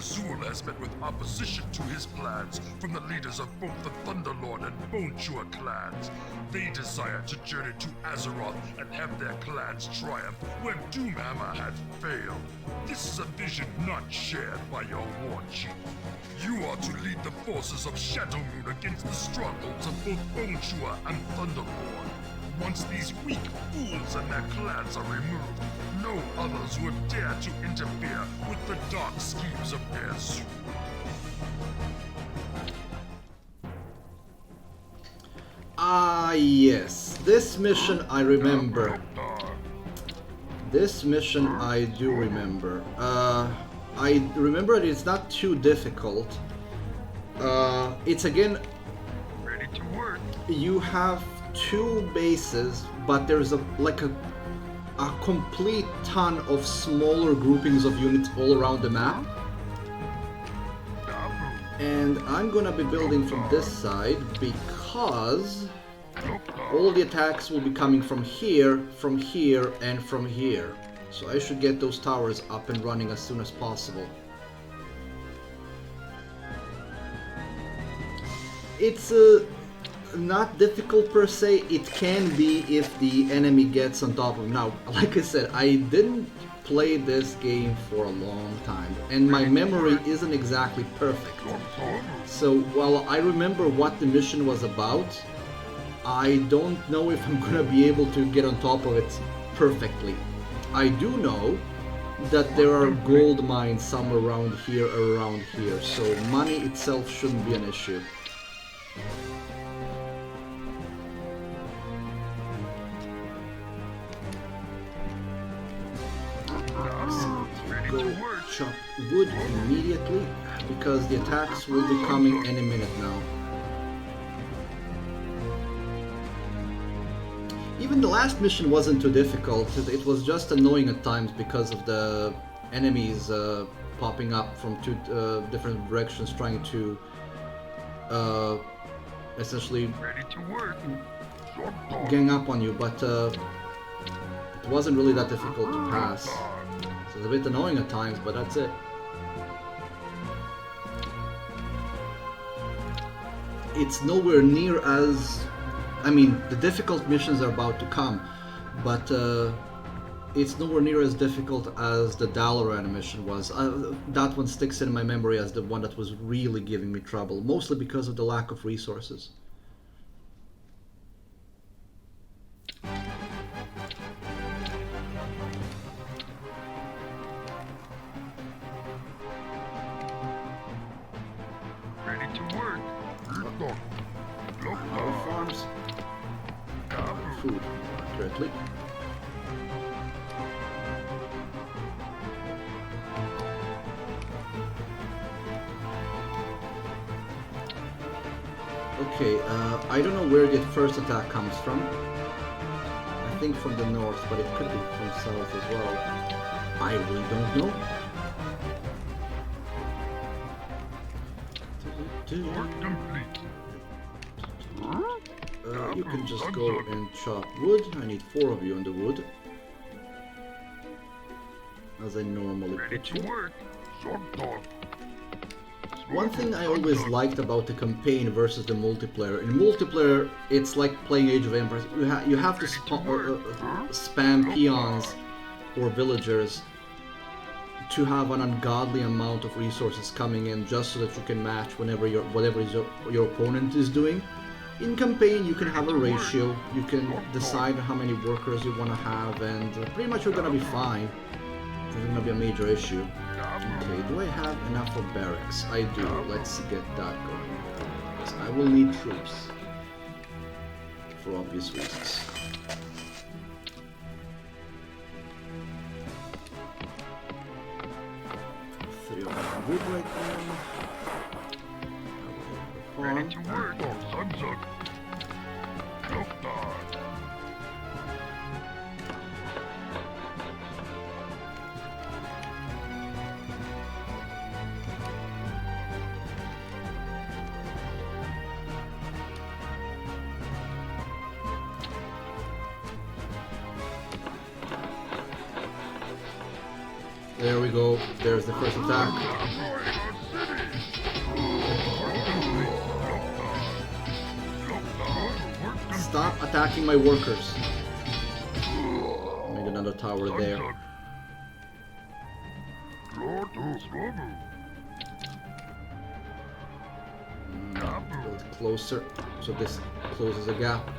Azul has met with opposition to his plans from the leaders of both the Thunderlord and Bonechewer clans. They desire to journey to Azeroth and have their clans triumph where Doomhammer had failed. This is a vision not shared by your war chief. You are to lead the forces of Shadowmoon against the strongholds of both Bonechewer and Thunderlord. Once these weak fools and their clans are removed, no others would dare to interfere with the dark schemes of Azul. Ah, yes. This mission I remember. This mission I do remember. I remember that it's not too difficult. It's again... Ready to work. You have two bases, but there's a complete ton of smaller groupings of units all around the map. And I'm gonna be building from this side because all the attacks will be coming from here, and from here. So I should get those towers up and running as soon as possible. It's not difficult per se. It can be if the enemy gets on top of him. Now, like I said, I didn't play this game for a long time, and my memory isn't exactly perfect. So while I remember what the mission was about, I don't know if I'm gonna be able to get on top of it perfectly. I do know that there are gold mines somewhere around here, so money itself shouldn't be an issue. Go chop wood immediately, because the attacks will be coming any minute now. Even the last mission wasn't too difficult. It was just annoying at times because of the enemies popping up from two different directions, trying to essentially gang up on you, but it wasn't really that difficult to pass. So it's a bit annoying at times, but that's it. It's nowhere near as... I mean, the difficult missions are about to come, but it's nowhere near as difficult as the Dalaran mission was. That one sticks in my memory as the one that was really giving me trouble, mostly because of the lack of resources. Ready to work. Our farms. Food, accurately. Okay, I don't know where the first attack comes from. I think from the north, but it could be from south as well. I really don't know. Work complete. You can just go and chop wood. I need 4 of you on the wood, as I normally put you. One thing I always liked about the campaign versus the multiplayer. In multiplayer, it's like playing Age of Empires. You have to spam peons or villagers to have an ungodly amount of resources coming in just so that you can match whatever your opponent is doing. In campaign, you can have a ratio, you can decide how many workers you want to have, and pretty much you're gonna be fine. There's gonna be a major issue. Okay, do I have enough for barracks? I do. Let's get that going. Because I will need troops. For obvious reasons. Three of them wood right now. Ready to work. Thumbs up. There we go. There's the first attack. Stop attacking my workers. Made another tower there. Build closer, so this closes a gap.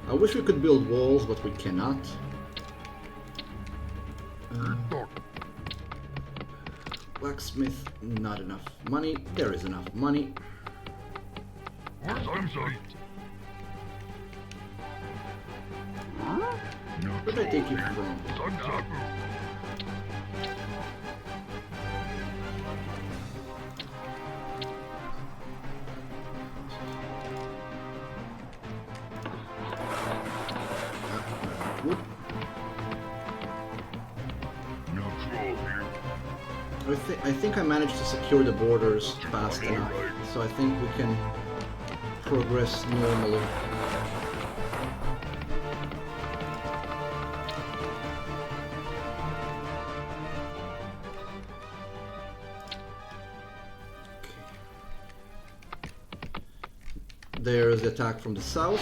I wish we could build walls, but we cannot. Blacksmith, not enough money. There is enough money. Where did I take you from? I think I managed to secure the borders fast enough, so I think we can progress normally. There's the attack from the south.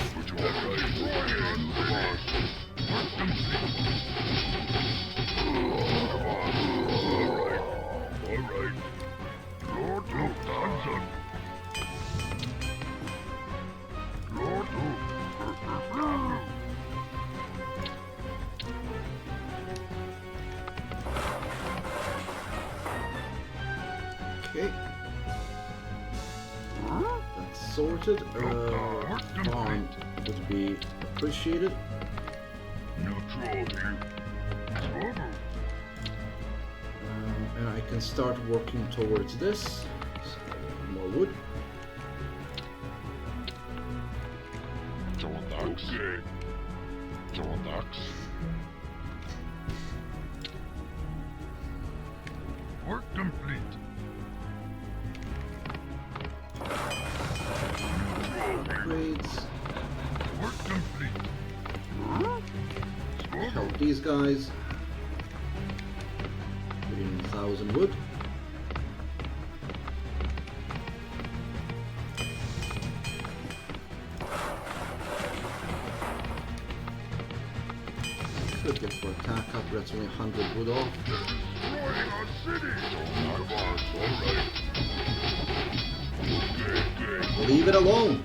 Okay. That's sorted. Farm would be appreciated. And I can start working towards this. So, more wood. Work complete. Upgrades. Work complete. Help these guys. 1,000 wood. Could get for attack up, that's only 100 wood off. Leave it alone!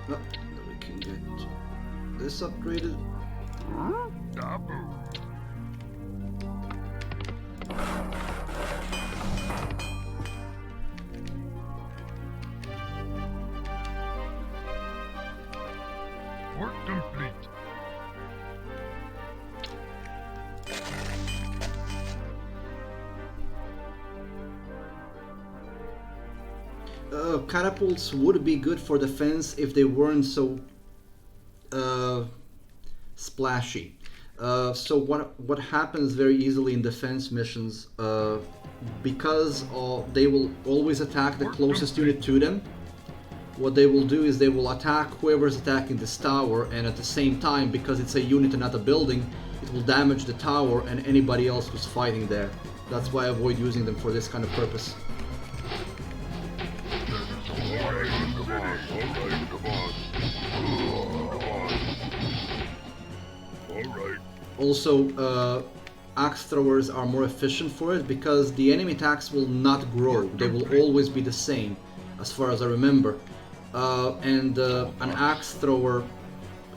Oh, we can get this upgraded. Work complete. Catapults would be good for defense if they weren't so splashy. So what happens very easily in defense missions, because they will always attack the closest unit to them, what they will do is they will attack whoever's attacking this tower, and at the same time, because it's a unit and not a building, it will damage the tower and anybody else who's fighting there. That's why I avoid using them for this kind of purpose. Also, axe throwers are more efficient for it because the enemy attacks will not grow. They will always be the same, as far as I remember. And an axe thrower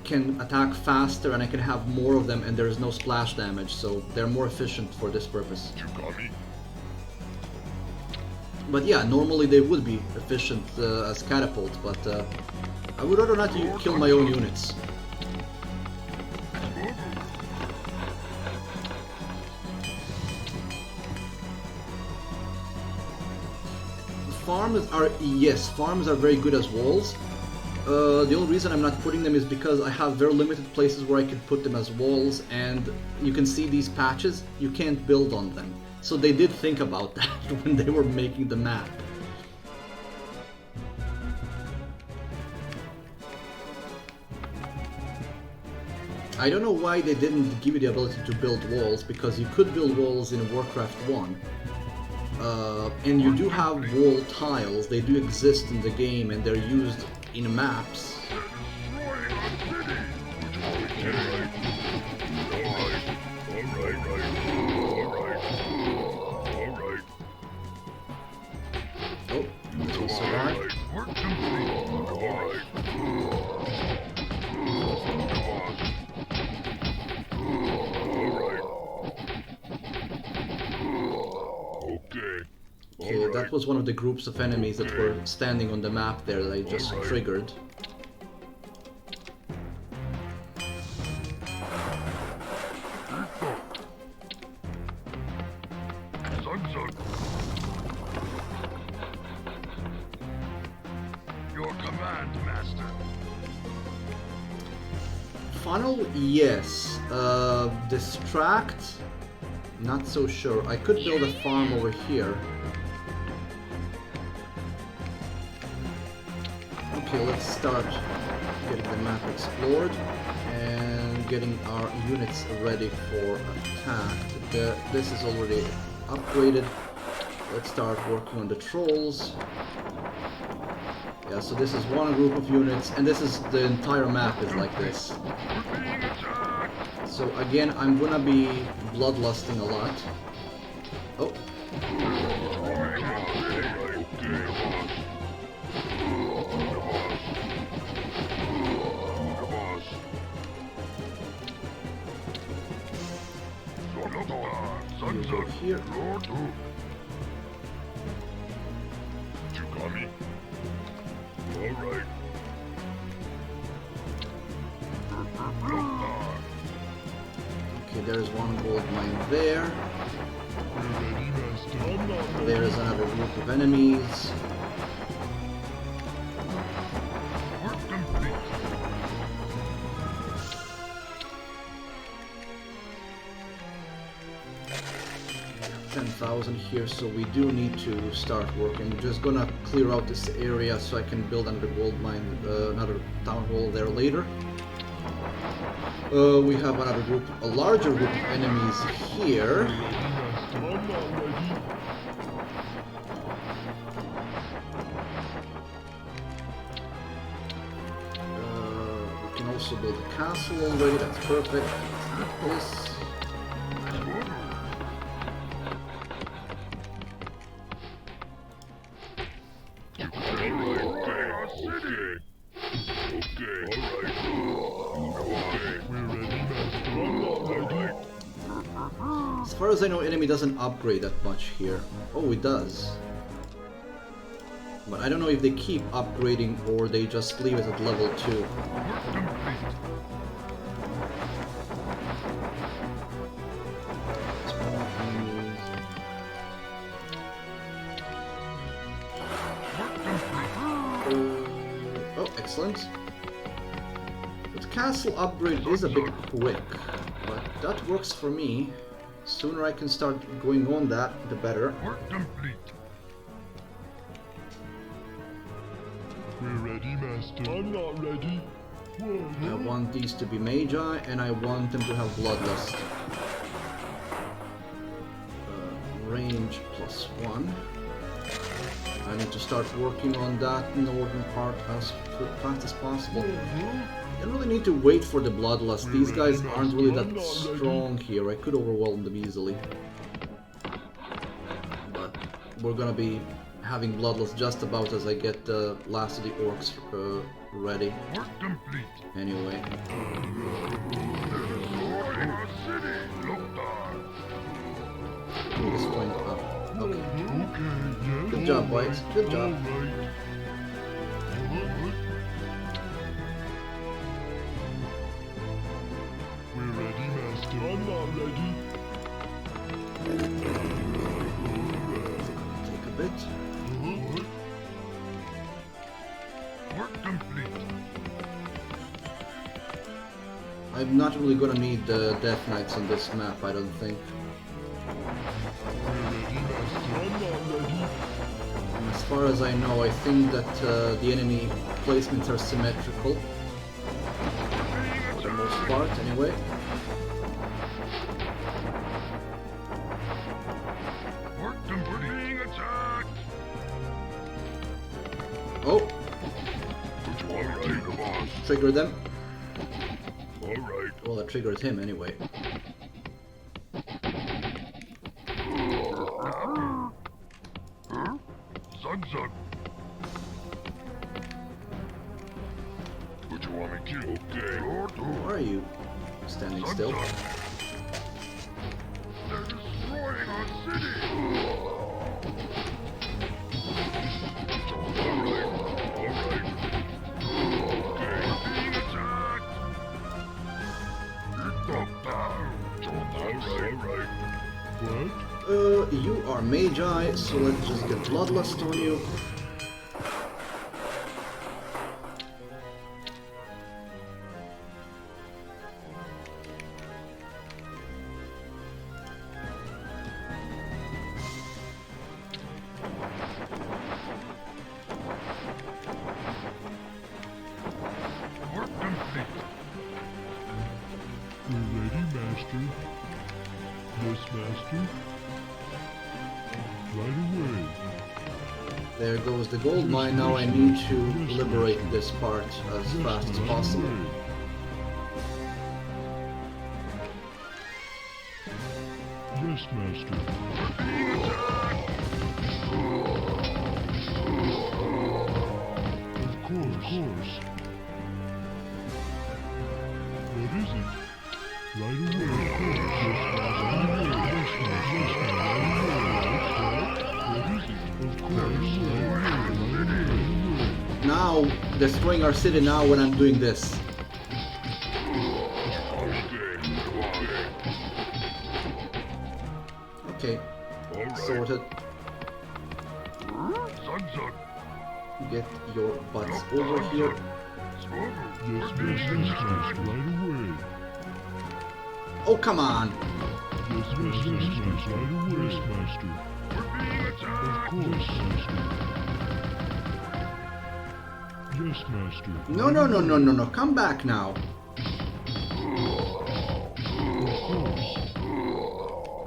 can attack faster, and I can have more of them, and there is no splash damage, so they're more efficient for this purpose. But yeah, normally they would be efficient as catapults, but I would rather not kill my own units. Farms are very good as walls. The only reason I'm not putting them is because I have very limited places where I can put them as walls, and you can see these patches, you can't build on them. So they did think about that when they were making the map. I don't know why they didn't give you the ability to build walls, because you could build walls in Warcraft 1. And you do have wall tiles, they do exist in the game and they're used in maps. Oh, this was so hard. Okay, that was one of the groups of enemies that were standing on the map there that I just triggered. Your command, Master. Funnel, yes. Distract, not so sure. I could build a farm over here. Okay, let's start getting the map explored and getting our units ready for attack. This is already upgraded. Let's start working on the trolls. Yeah, so this is one group of units, and this is the entire map is like this. So again, I'm gonna be bloodlusting a lot. Oh. You go here. Alright. Okay, there's one gold mine there. There's another group of enemies. Work complete. 10,000 here, so we do need to start working. I'm just gonna clear out this area so I can build another gold mine, another town hall there later. We have another group, a larger group of enemies here. We can also build a castle already, that's perfect. This. As far as I know, enemy doesn't upgrade that much here. Oh, it does. But I don't know if they keep upgrading or they just leave it at level 2. Oh, excellent. The castle upgrade is a bit quick, but that works for me. Sooner I can start going on that, the better. Work complete. We're ready, Master. I'm not ready. I want these to be magi, and I want them to have bloodlust. Range +1. I need to start working on that northern part as fast as possible. I don't really need to wait for the bloodlust. These guys aren't really that strong here. I could overwhelm them easily. But we're gonna be having bloodlust just about as I get the last of the orcs ready. Work complete. Anyway. This point up. Okay. Good job, boys. Good job. We're ready, Master. I'm not ready. Take a bit. Work complete. I'm not really gonna need the Death Knights on this map, I don't think. far as I know, I think that the enemy placements are symmetrical. For the most part, anyway. Oh! Trigger them. Alright. Well, I triggered him anyway. Zug zug. What you want me to kill? Okay. Why are you standing still? They're destroying our city. Alright. Okay. Being attacked. Alright. What? You are Magi, so let's just get Bloodlust on you. Work complete. We're ready, Master. Yes, Master. Right away. There goes the gold mine. Now I need to liberate this part as fast as possible. Yes, Master. Of course. What is it? Right away, of course. Yes, Master. Yes, Master. What is it? Of course. Right away. Now, destroying our city now when I'm doing this. Okay, sorted. Zug zug. Get your butts over here. Yes, Master. Right away. Oh, come on! Yes, Master. Right away. Yes, Master. We're being Of attacked. course, Master. Yes, Master. No, come back now. Of course.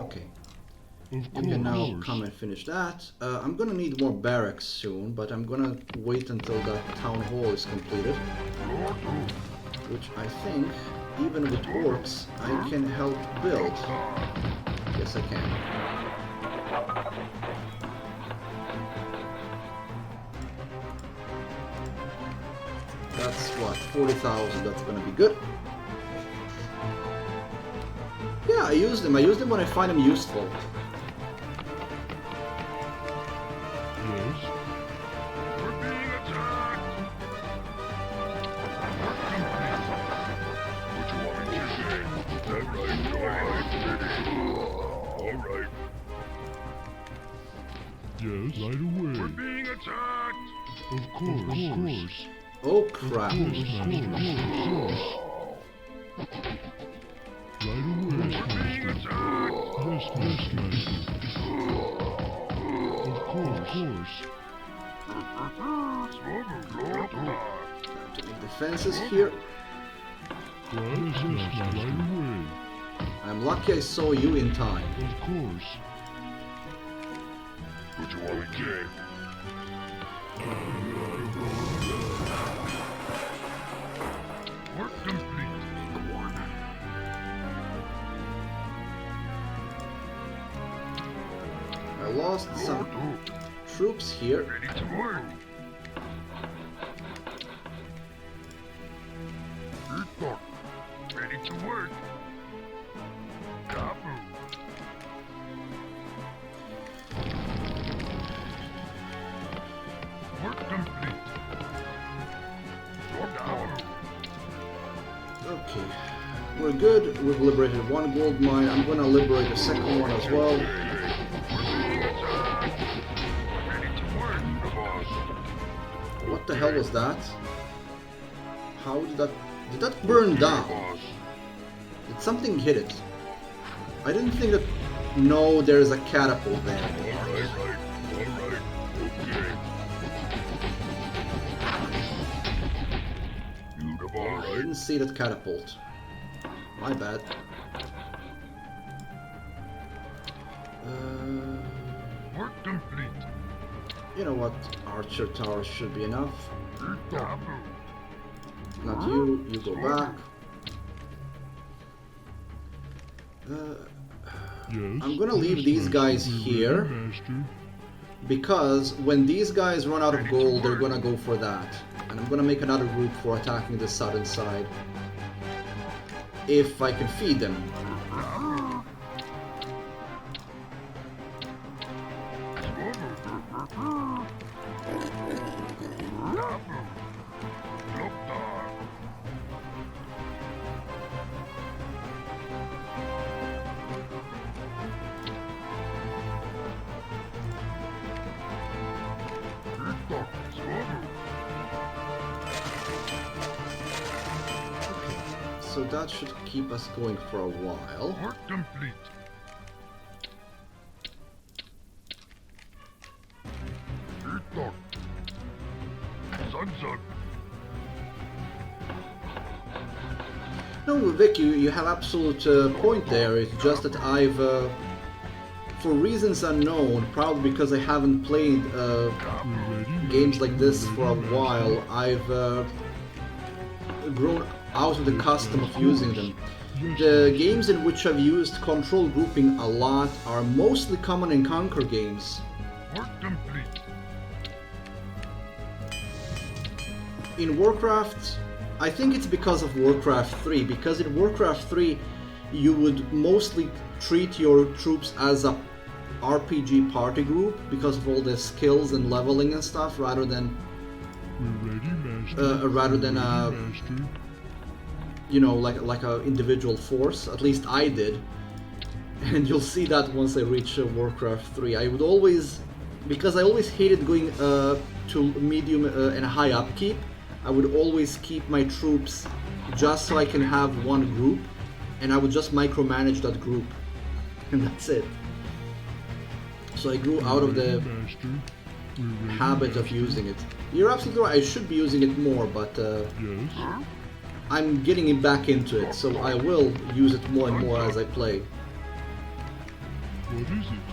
Okay, Of you can now course. come and finish that. I'm gonna need more barracks soon, but I'm gonna wait until that town hall is completed. Which I think, even with orcs, I can help build. Yes, I can. That's what, 40,000, that's gonna be good. Yeah, I use them when I find them useful. Yes. We're being attacked. Work complete. What you want me to say? Alright. Yes. Right away. We're being attacked. Of course. Oh crap. Yes, Master. Of course. Right away, Being Master. attacked. Yes, Master. Of course. To make defenses here. What? Yes, Master. Right away. I'm lucky I saw you in time. Of course. What you want me to say? Work complete. I lost some troops here. Ready to work. Ready to work. Kaboom. Work complete. Kaboom. Okay. We're good. We've liberated one gold mine. I'm gonna liberate a second one as well. Ready to work, boss. What the hell was that? How did that... Did that burn down? Boss. Did something hit it? I didn't think that... No, there is a catapult there. Alright. Okay. didn't see that catapult. My bad. Work complete. You know what? Archer tower should be enough. Taboo. Not you. You go back. Yes. I'm gonna leave these guys here. Master. Because when these guys run out of gold, they're gonna go for that. And I'm gonna make another group for attacking the southern side. If I can feed them. So that should keep us going for a while. Work complete. No, Vic, you have absolute point there. It's just that I've, for reasons unknown, probably because I haven't played games like this for a while, I've grown out of the custom of using them. The games in which I've used control grouping a lot are mostly Command and Conquer games. Work complete. In Warcraft, I think it's because of Warcraft 3, because in Warcraft 3 you would mostly treat your troops as a RPG party group because of all the skills and leveling and stuff, rather than you know, like a individual force. At least I did, and you'll see that once I reach Warcraft 3. I would always, because I always hated going to medium and high upkeep, I would always keep my troops just so I can have one group, and I would just micromanage that group, and that's it. So I grew out of the habit of using it. You're absolutely right, I should be using it more, but Yes. I'm getting back into it, so I will use it more and more as I play. What is it?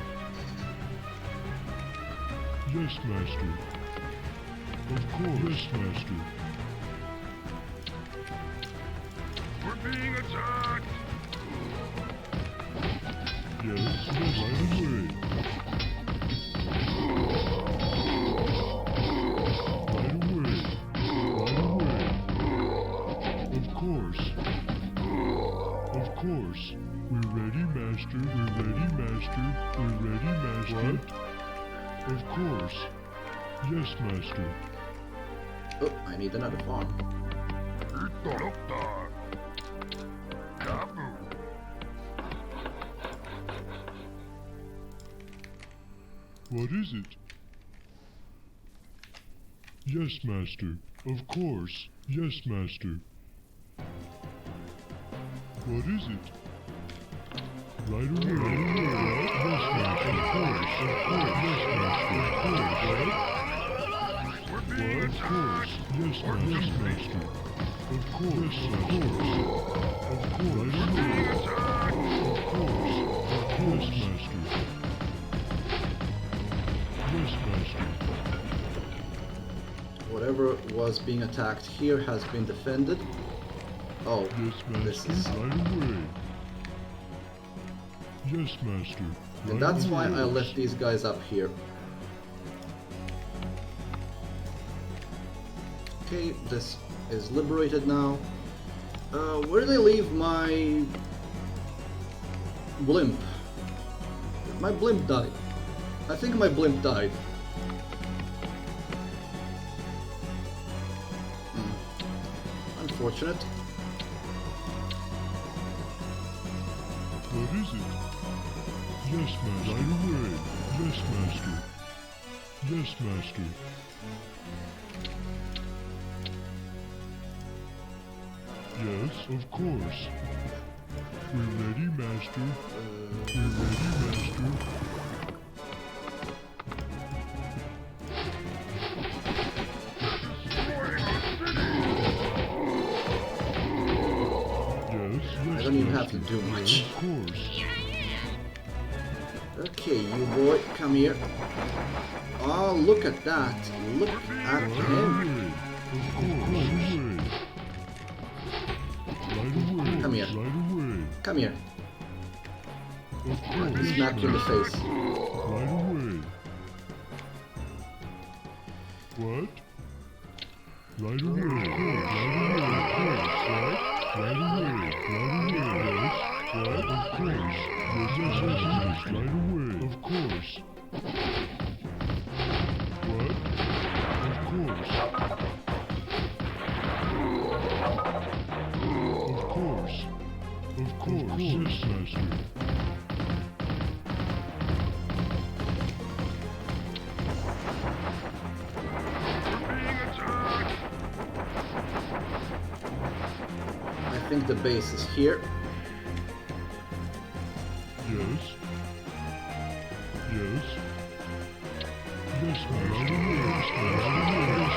Yes, Master. Of course. Yes, Master. We're being attacked. Yes, right away. Right away. Right away. Of course. Of course. We're ready, Master. We're ready, Master. We're ready, Master. What? Of course. Yes, Master. Oh, I need another farm. Taboo. What is it? Yes, Master. Of course. Yes, Master. What is it? Right away. Right away. Yes, Master. Of course. Of course. Yes, Master. Of course. What? Of course. Yes, Master. Of course. Of course. Of course. Right away. Of course. Yes, Master. Yes, Master. Whatever was being attacked here has been defended. Oh, Yes, this Master. is... Right away. Yes, Master. And that's why I left these guys up here. Okay, this is liberated now. Where did I leave my blimp? My blimp died. I think my blimp died. Unfortunate. What is it? Yes, Master. Right away. Yes, Master. Yes, Master. Yes, of course. We're ready, Master. We're ready, Master. don't even have to do much. Of course. Okay, you boy, come here. Oh, look at that. Look at him. Of course. Right away. Come here. Right away. Come here. Of course. Smack you in the face. Right away. What? Right away. Right away. Of course. Right? Right away. Right away. Yes. What? Of course. Yes. Right away. Of course. What? Of course. Of course. Of course. Yes, Master. I think the base is here. Yes. Yes. Yes, Master. Yes, Master. Yes,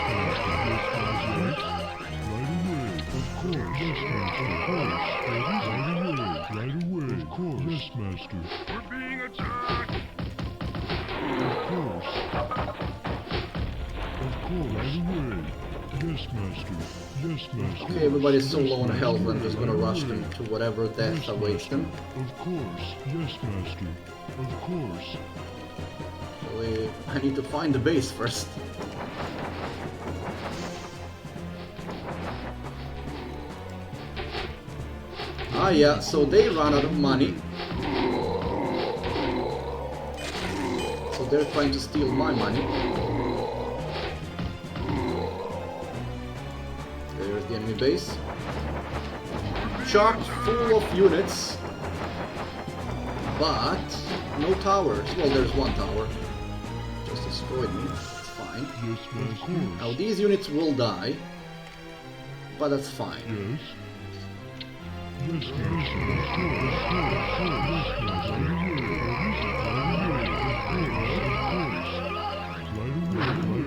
Master. Right away. Of course. Yes, Master. Of course. Right away. Right away. Of course. Yes, Master. We're being attacked! Of course. Of course. Right away. Yes, Master. Yes, Master. Okay, everybody's so low on health, I'm just gonna rush them to whatever death awaits them. Of course. Yes, Master. Of course. Actually, I need to find the base first. Ah yeah, so they run out of money. So they're trying to steal my money. There's the enemy base. Chock full of units. But no towers. Well, there's one tower. Just destroyed me. It's fine. Yes, Master. Now these units will die. But that's fine. Yes. Yes, Master. Of course. Yes, Master. Right away. Right away. Of course. Right away.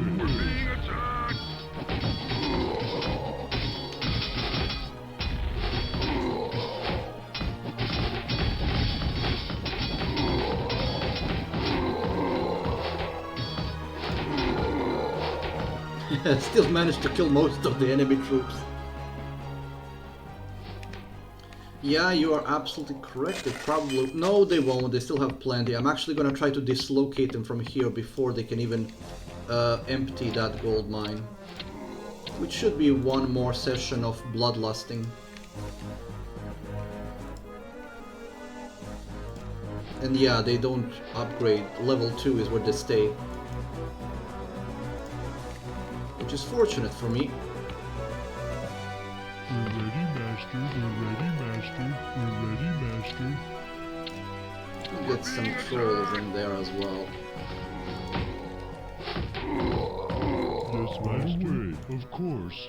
Still managed to kill most of the enemy troops. Yeah, you are absolutely correct. They probably... No, they won't. They still have plenty. I'm actually gonna try to dislocate them from here before they can even empty that gold mine. Which should be one more session of bloodlusting. And yeah, they don't upgrade. Level 2 is where they stay. Which is fortunate for me. We're ready, Master. We're ready, Master. We're ready, Master. We'll get some trolls in there as well. Yes, Master. Of course.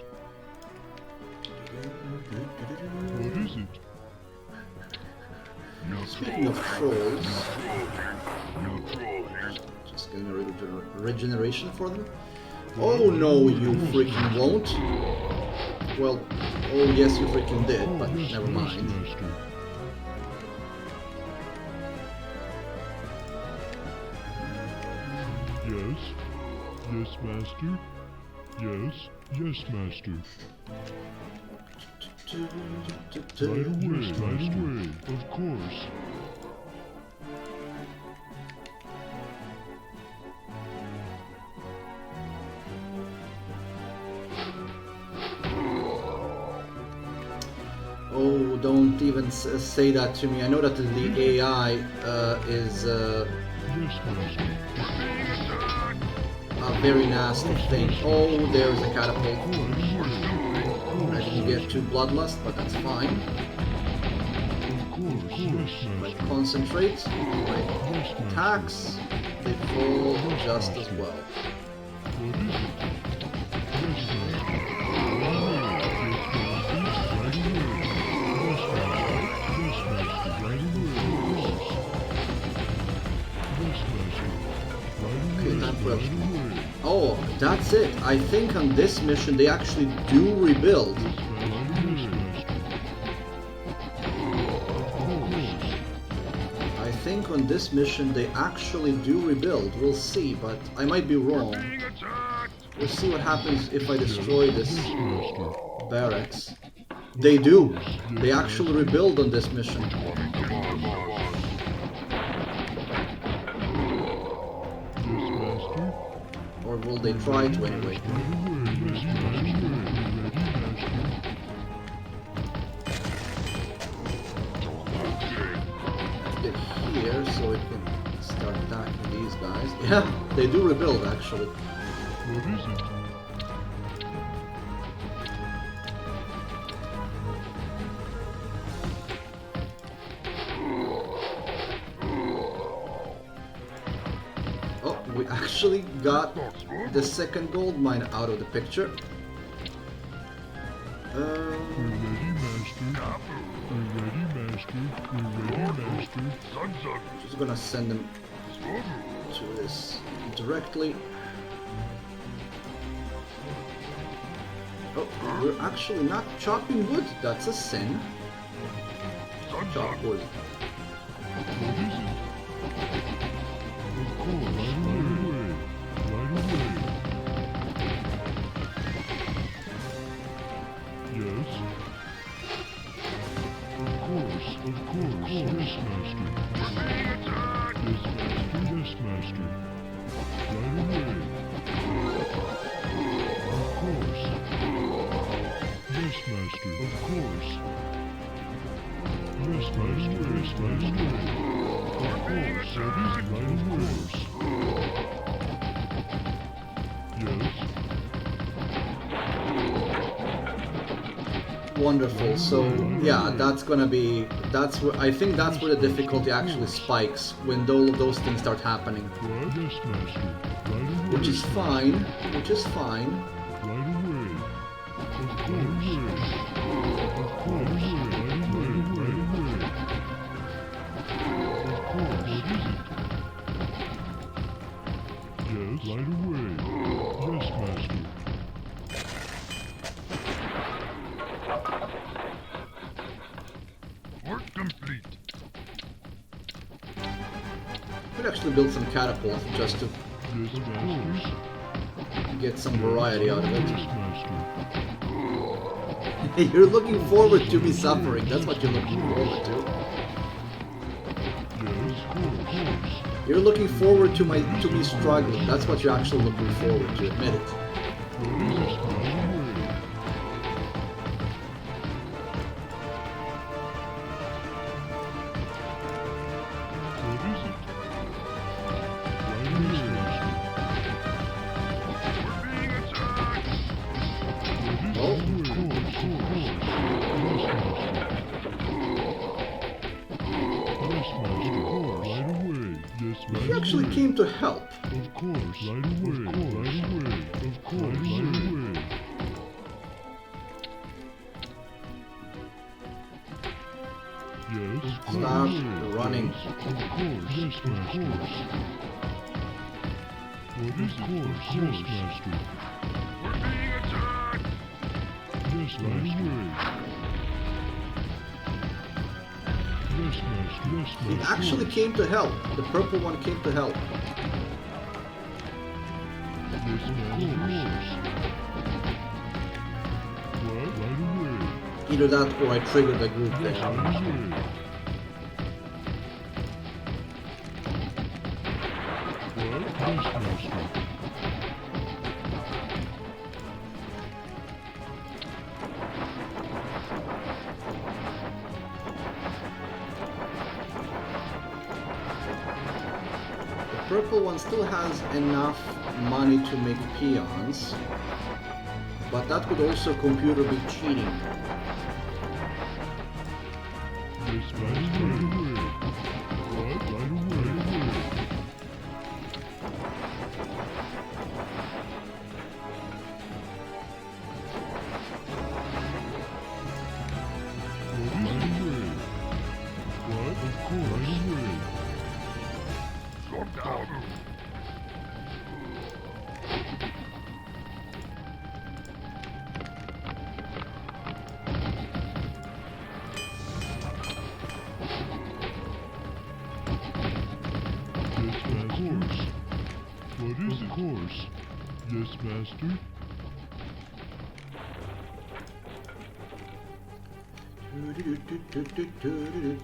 What is it? Speaking of trolls, just getting a regeneration for them. Oh no, you freaking won't. Well, oh yes, you freaking did, but Yes, never mind. Yes, Master. Yes. Yes, Master. Yes. Yes, Master. Right away. Right away. Of course. Oh, don't even say that to me. I know that the AI is Yes, Master. a very nasty thing. Oh, there's a catapult. I Of didn't get to bloodlust, but that's fine. course. Yes, If I Master. concentrate, my Yes, Master. attacks, they fall just as well. What is it? Yes, Master. Right away. Yes, Master. Right away. Yes, Master. Yes, Master. Right away. Yes, Master. Right away. Okay, time for Right away. Oh, that's it. I think on this mission they actually do rebuild. Right away. Yes, Master. think on this mission they actually do rebuild. We'll see, but I might be wrong. We'll see what happens if I destroy this barracks. They do. They actually rebuild on this mission. Or will they try to anyway? Let's get here so we can start attacking these guys. Yeah, they do rebuild actually. What is it? Oh, we actually got the second gold mine out of the picture. We're ready, Master. We're ready, Master. We're ready, Master. Just gonna send them to this directly. Oh, we're actually not chopping wood. That's a sin. Chop wood. What is it? Of course, right away. Right away. Yes. Of course, yes, Master. Yes, Master, yes, Master. Right away. Of course. Yes, Master, of course. Yes, Master, yes, Master. Of course, that is right, of course. Yes. Wonderful. So yeah, that's gonna be. That's where I think that's where the difficulty actually spikes when those things start happening. What? Yes, Master. Right away. Which is fine. Which is fine. Right away. Of course. Of course. Right away. Right away. Of course. What is it? Yes. Right away. Yes, Master. Work complete. Could actually build some catapults just to Yes, Master. get some variety out of Yes, it. Master. You're looking forward to me suffering. That's what you're looking forward to. Yes, of course. You're looking forward to me struggling. That's what you're actually looking forward to. Admit it. What is it? Right away. What is it? Right away, Master. Oh. Of course. Yes, Master. Yes, Master. Right away. Yes, He Master. actually came to help. Of course. Right away. Right away. Of course. Right away. Yes. Stop running. Of course. Yes, Master. What is course? Yes, Master. Yes, Master. Yes, Master. Yes, He Master. actually came to help. The purple one came to help. Yes, Master. What? Right away. Either that or I triggered the group Yes, there. right away. What? Yes, Master. The purple one still has enough money to make peons, but that could also computer be cheating. Yes, Master. Right away. What? Right away. Right away. What is right away? What? Of course. Right away. course. Yes, master.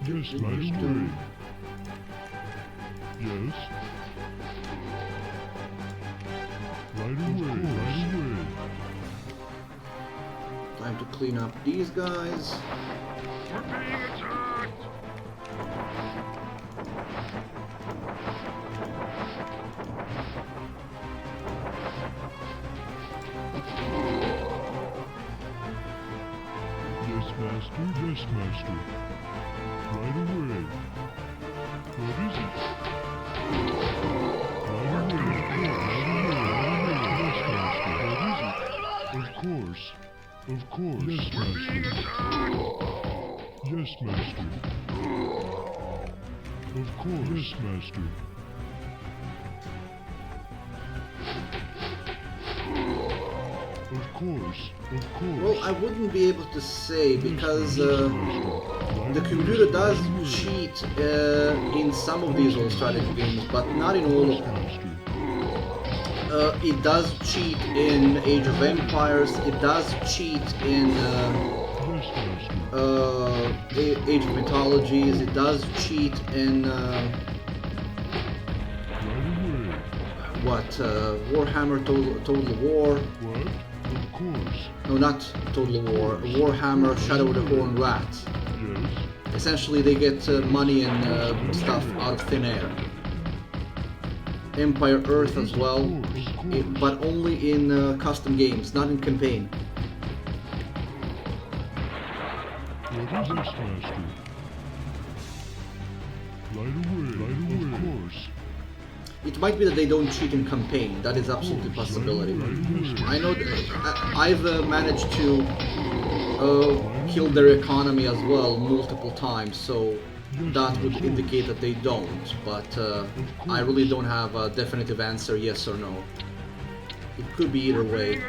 Yes, master. Yes. Right away, right away. Time to clean up these guys. We're being attacked! Yes, master. Yes, master. Right away. What is it? Right away. Right away. Yes, master. What is it? Of course. Of course. Yes, master. Yes, master. Of course. Yes, master. Of course. Of course. Well, I wouldn't be able to say because the computer does cheat in some of these old strategy games, but not in all of them. It does cheat in Age of Empires, it does cheat in Age of Mythologies, it does cheat in Warhammer Total War. What? Of course. No, not Total War. Warhammer Shadow of the Horned Rat. Yes. Essentially, they get money and stuff out of thin air. Empire Earth as well, but only in custom games, not in campaign. What is this, master? Light away. Light away. Of course. It might be that they don't cheat in campaign. That is absolutely a possibility. I know that I've managed to kill their economy as well multiple times, so that would indicate that they don't. But I really don't have a definitive answer, yes or no. It could be either way.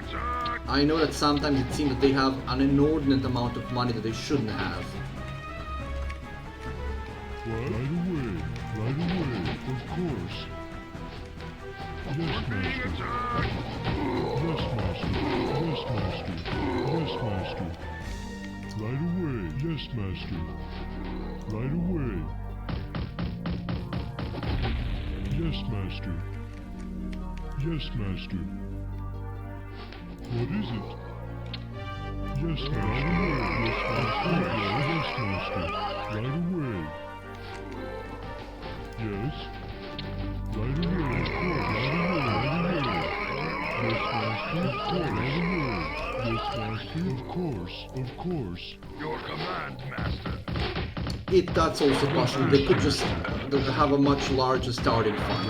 I know that sometimes it seems that they have an inordinate amount of money that they shouldn't have. What? Right away. Right away. Of course. Yes, master. Yes, master. Yes, master. Yes, master. Right away. Yes, master. Right away. Yes, master. Yes, master. What is it? Yes, master. Yes, master. Yes, master. Right away. Yes. Right away, of course. Right away, right away. Yes, master. Of course. Right away. Yes, master. Of course. Of course. Your command, master. That's also possible. They could just have a much larger starting fund.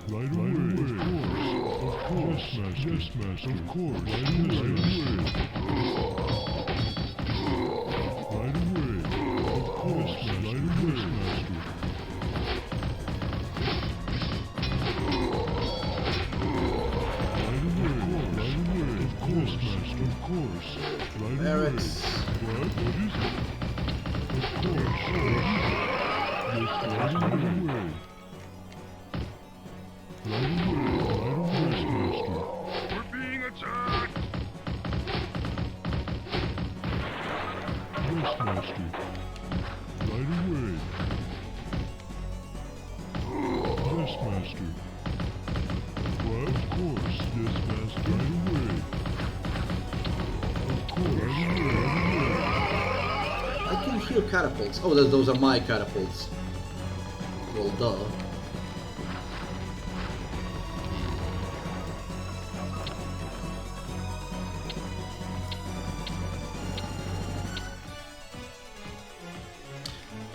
Right away, of course. Of course. Yes, master. Of course. Right away. Right away. Of course. Right away, master. Yes, master, of course. Right Barracks. What? What is it? Of course. Yes, right away. Right away, yes, master. We're being attacked! Yes, master. Right away. Yes, master. What? Of course. Yes, master. Right away. I can hear catapults. Oh, those are my catapults. Well, duh.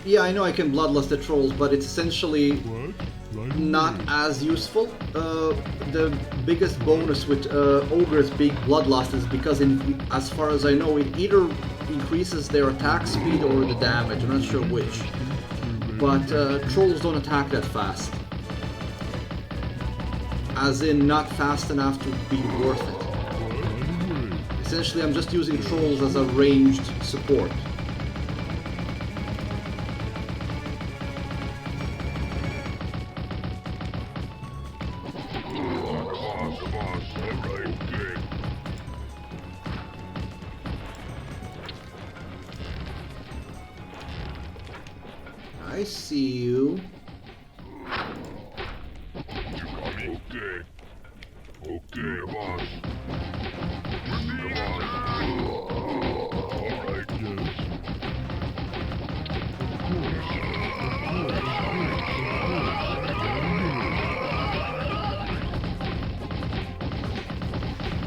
Yeah, I know I can bloodlust the trolls, but it's essentially What? Right not away. as useful. The biggest bonus with Ogre's big bloodlust is because, as far as I know, it either increases their attack speed or the damage. I'm not sure which. But trolls don't attack that fast. As in, not fast enough to be worth it. Right away. Essentially, I'm just using trolls as a ranged support. boss. Alright, okay. I see you. Okay. Okay, boss. Alright, yes.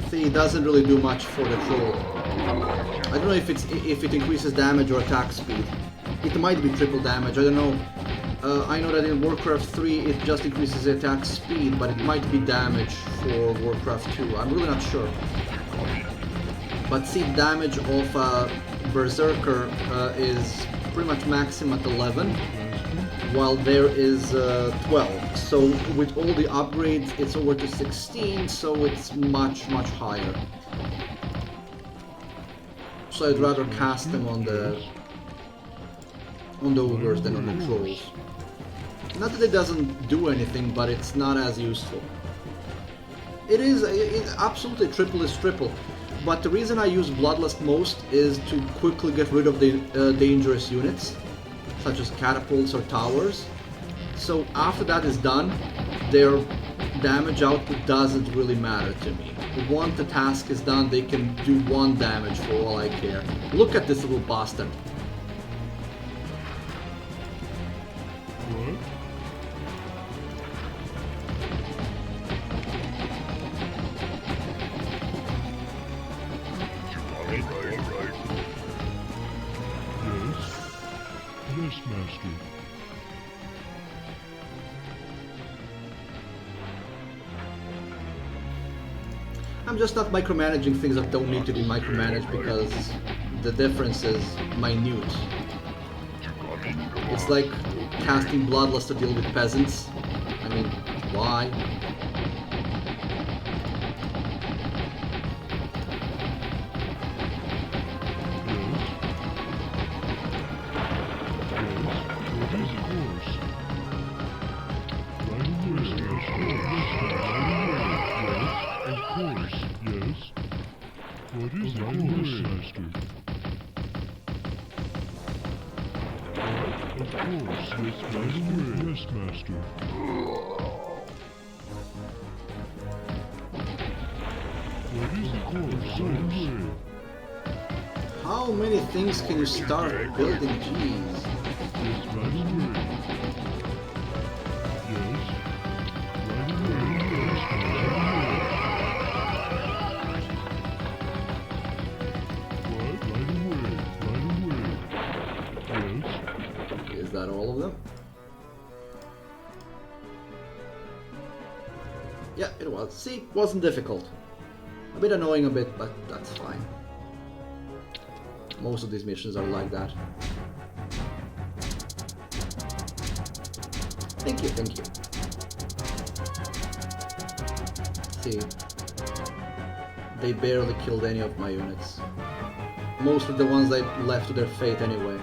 See, it doesn't really do much for the troll. I don't know if it increases damage or attack speed. It might be triple damage, I don't know. I know that in Warcraft 3 it just increases the attack speed, but it might be damage for Warcraft 2. I'm really not sure. But see, damage of Berserker is pretty much maximum at 11, while there is 12. So with all the upgrades it's over to 16, so it's much higher. So I'd rather cast them on the ogres than on the trolls. Not that it doesn't do anything, but it's not as useful. It's absolutely triple is triple, but the reason I use Bloodlust most is to quickly get rid of the dangerous units, such as catapults or towers. So after that is done, their damage output doesn't really matter to me. Once the task is done, they can do 1 damage for all I care. Look at this little bastard. What? Alright. Yes. Yes, Master. I'm just not micromanaging things that don't need to be micromanaged because the difference is minute. It's like casting Bloodlust to deal with peasants. I mean, why? What is it? Yes, Master. Of course, yes, Master. What is it? Of course, yes. How many things can you start building? Jeez. Yes, Master. Yes. Right away, yes, Master. What? Right away. Yes. Is that all of them? Yeah, it was. See, wasn't difficult. A bit annoying but that's fine. Most of these missions are like that. Thank you. See, they barely killed any of my units. Most of the ones they left to their fate anyway.